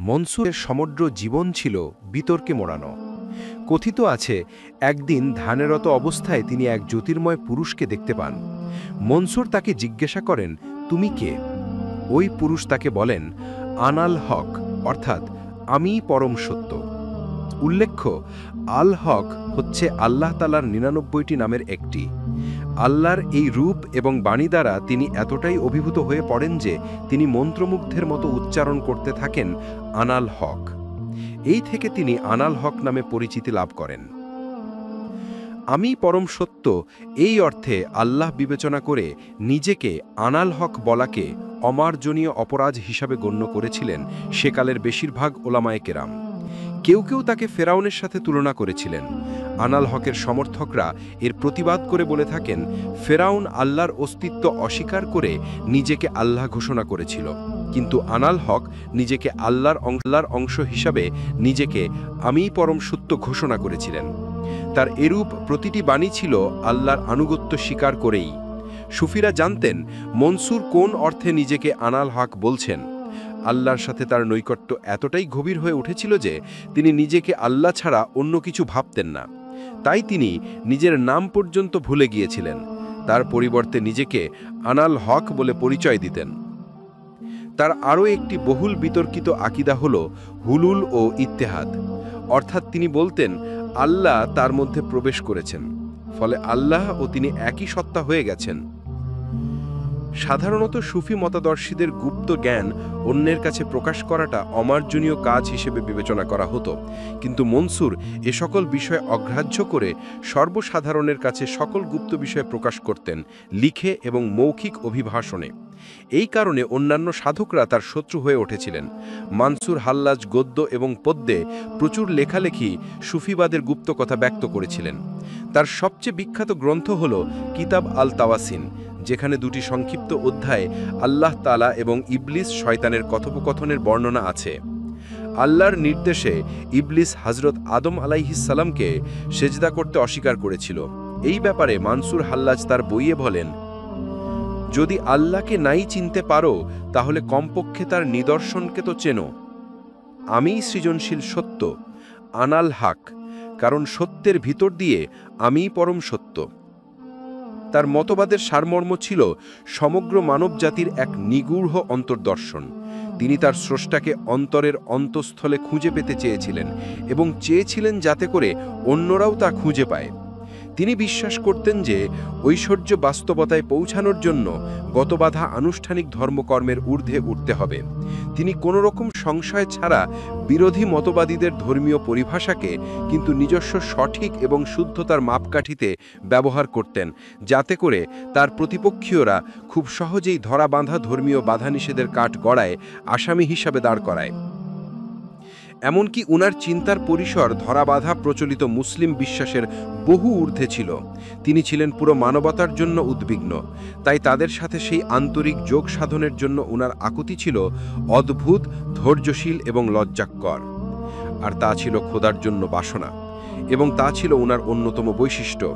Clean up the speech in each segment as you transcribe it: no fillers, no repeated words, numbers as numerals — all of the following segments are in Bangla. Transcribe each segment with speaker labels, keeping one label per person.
Speaker 1: মনসুরের সমগ্র জীবন ছিল বিতর্কে মোড়ানো। কথিত আছে, একদিন ধ্যানরত অবস্থায় তিনি এক জ্যোতির্ময় পুরুষকে দেখতে পান। মনসুর তাকে জিজ্ঞাসা করেন, তুমি কে? ওই পুরুষ তাকে বলেন, আনাল হক, অর্থাৎ আমিই পরম সত্য। উল্লেখ্য, আল হক হচ্ছে আল্লাহ তাআলার ৯৯টি নামের একটি। আল্লাহর এই রূপ এবং বাণী দ্বারা তিনি এতটাই অভিভূত হয়ে পড়েন যে তিনি মন্ত্রমুগ্ধের মতো উচ্চারণ করতে থাকেন, আনাল হক। এই থেকে তিনি আনাল হক নামে পরিচিতি লাভ করেন। আমি পরম সত্য এই অর্থে আল্লাহ বিবেচনা করে নিজেকে আনাল হক বলাকে অমার্জনীয় অপরাধ হিসাবে গণ্য করেছিলেন সেকালের বেশিরভাগ ওলামায়ে কেরাম। কেউ কেউ তাকে ফেরাউনের সাথে তুলনা করেছিলেন। আনাল হকের সমর্থকরা এর প্রতিবাদ করে বলে থাকেন, ফেরাউন আল্লাহর অস্তিত্ব অস্বীকার করে নিজেকে আল্লাহ ঘোষণা করেছিল, কিন্তু আনাল হক নিজেকে আল্লাহর অংশ হিসাবে নিজেকে আমিই পরম সত্য ঘোষণা করেছিলেন। তার এরূপ প্রতিটি বাণী ছিল আল্লাহর আনুগত্য স্বীকার করেই। সুফিরা জানতেন মনসুর কোন অর্থে নিজেকে আনাল হক বলছেন। আল্লাহর সাথে তার নৈকট্য এতটাই গভীর হয়ে উঠেছিল যে তিনি নিজেকে আল্লাহ ছাড়া অন্য কিছু ভাবতেন না। তাই তিনি নিজের নাম পর্যন্ত ভুলে গিয়েছিলেন। তার পরিবর্তে নিজেকে আনাল হক বলে পরিচয় দিতেন। তার আরও একটি বহুল বিতর্কিত আকীদা হল হুলুল ও ইত্তেহাদ, অর্থাৎ তিনি বলতেন আল্লাহ তার মধ্যে প্রবেশ করেছেন, ফলে আল্লাহ ও তিনি একই সত্তা হয়ে গেছেন। সাধারণত সুফি মতাদর্শীদের গুপ্ত জ্ঞান অন্যের কাছে প্রকাশ করাটা অমার্জনীয় কাজ হিসেবে বিবেচনা করা হতো, কিন্তু মনসুর এ সকল বিষয় অগ্রাহ্য করে সর্বসাধারণের কাছে সকল গুপ্ত বিষয় প্রকাশ করতেন, লিখে এবং মৌখিক অভিভাষণে। এই কারণে অন্যান্য সাধকরা তার শত্রু হয়ে উঠেছিলেন। মানসুর হাল্লাজ গদ্য এবং পদ্যে প্রচুর লেখালেখি সুফিবাদের গুপ্ত কথা ব্যক্ত করেছিলেন। তার সবচেয়ে বিখ্যাত গ্রন্থ হল কিতাব আল তাওয়াসিন, যেখানে দুটি সংক্ষিপ্ত অধ্যায়ে আল্লাহ তাআলা এবং ইবলিস শয়তানের কথোপকথনের বর্ণনা আছে। আল্লাহর নির্দেশে ইবলিস হযরত আদম আলাইহিস সালামকে সেজদা করতে অস্বীকার করেছিল। এই ব্যাপারে মানসুর হাল্লাজ তার বইয়ে বলেন, যদি আল্লাহকে নাই চিনতে পারো তাহলে কমপক্ষে তার নিদর্শনকে তো চেনো। আমিই সৃজনশীল সত্য, আনাল হক, কারণ সত্যের ভিতর দিয়ে আমিই পরম সত্য। তার মতবাদের সারমর্ম ছিল সমগ্র মানবজাতির এক নিগূঢ় অন্তর্দর্শন। তিনি তার স্রষ্টাকে অন্তরের অন্তঃস্থলে খুঁজে পেতে চেয়েছিলেন এবং চেয়েছিলেন যাতে করে অন্যরাও তা খুঁজে পায়। তিনি বিশ্বাস করতেন যে ঐশ্বর্য বাস্তবতায় পৌঁছানোর জন্য গতবাধা আনুষ্ঠানিক ধর্মকর্মের ঊর্ধ্বে উঠতে হবে। তিনি কোনো রকম সংশয় ছাড়া বিরোধী মতবাদীদের ধর্মীয় পরিভাষাকে কিন্তু নিজস্ব সঠিক এবং শুদ্ধতার মাপকাঠিতে ব্যবহার করতেন, যাতে করে তার প্রতিপক্ষীয়রা খুব সহজেই ধরা বাঁধা ধর্মীয় বাধানিষেধের কাঠ গড়ায় আসামি হিসাবে দাঁড় করায়। এমনকি উনার চিন্তার পরিসর ধরাবাঁধা প্রচলিত মুসলিম বিশ্বাসের বহু ঊর্ধ্বে ছিল। তিনি ছিলেন পুরো মানবতার জন্য উদ্বিগ্ন, তাই তাদের সাথে সেই আন্তরিক যোগ সাধনের জন্য উনার আকুতি ছিল অদ্ভুত, ধৈর্যশীল এবং লজ্জাকর। আর তা ছিল খোদার জন্য বাসনা, এবং তা ছিল উনার অন্যতম বৈশিষ্ট্য।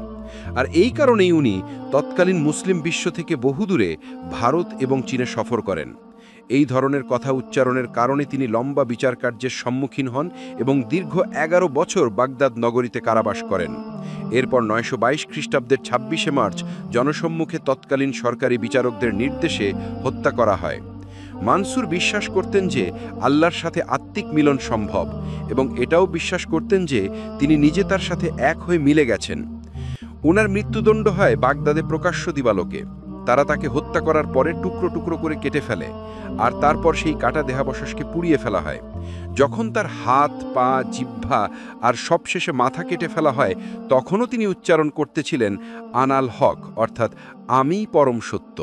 Speaker 1: আর এই কারণেই উনি তৎকালীন মুসলিম বিশ্ব থেকে বহুদূরে ভারত এবং চীনে সফর করেন। এই ধরনের কথা উচ্চারণের কারণে তিনি লম্বা বিচার কার্যের সম্মুখীন হন এবং দীর্ঘ ১১ বছর বাগদাদ নগরীতে কারাবাস করেন। এরপর ৯২২ খ্রিস্টাব্দের ২৬শে মার্চ জনসম্মুখে তৎকালীন সরকারি বিচারকদের নির্দেশে হত্যা করা হয়। মানসুর বিশ্বাস করতেন যে আল্লাহর সাথে আত্মিক মিলন সম্ভব, এবং এটাও বিশ্বাস করতেন যে তিনি নিজে তার সাথে এক হয়ে মিলে গেছেন। উনার মৃত্যুদণ্ড হয় বাগদাদে প্রকাশ্য দিবালোকে। তারা তাকে হত্যা করার পরে টুকরো টুকরো করে কেটে ফেলে, আর তারপর সেই কাটা দেহাবশেষকে পুড়িয়ে ফেলা হয়। যখন তার হাত, পা, জিহ্বা আর সবশেষে মাথা কেটে ফেলা হয়, তখনও তিনি উচ্চারণ করতেছিলেন আনাল হক, অর্থাৎ আমিই পরম সত্য।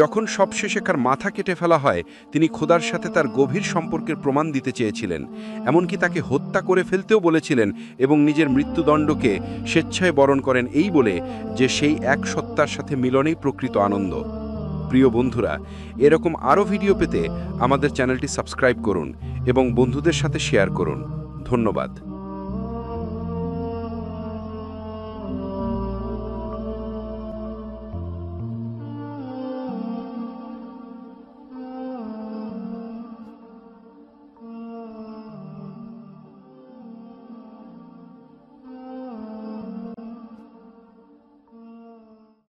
Speaker 1: যখন সবশেষে কার মাথা কেটে ফেলা হয়, তিনি খোদার সাথে তার গভীর সম্পর্কের প্রমাণ দিতে চেয়েছিলেন, এমনকি তাকে হত্যা করে ফেলতেও বলেছিলেন, এবং নিজের মৃত্যুদণ্ডকে স্বেচ্ছায় বরণ করেন এই বলে যে সেই এক সত্তার সাথে মিলনেই প্রকৃত আনন্দ। প্রিয় বন্ধুরা, এরকম আরও ভিডিও পেতে আমাদের চ্যানেলটি সাবস্ক্রাইব করুন এবং বন্ধুদের সাথে শেয়ার করুন। ধন্যবাদ।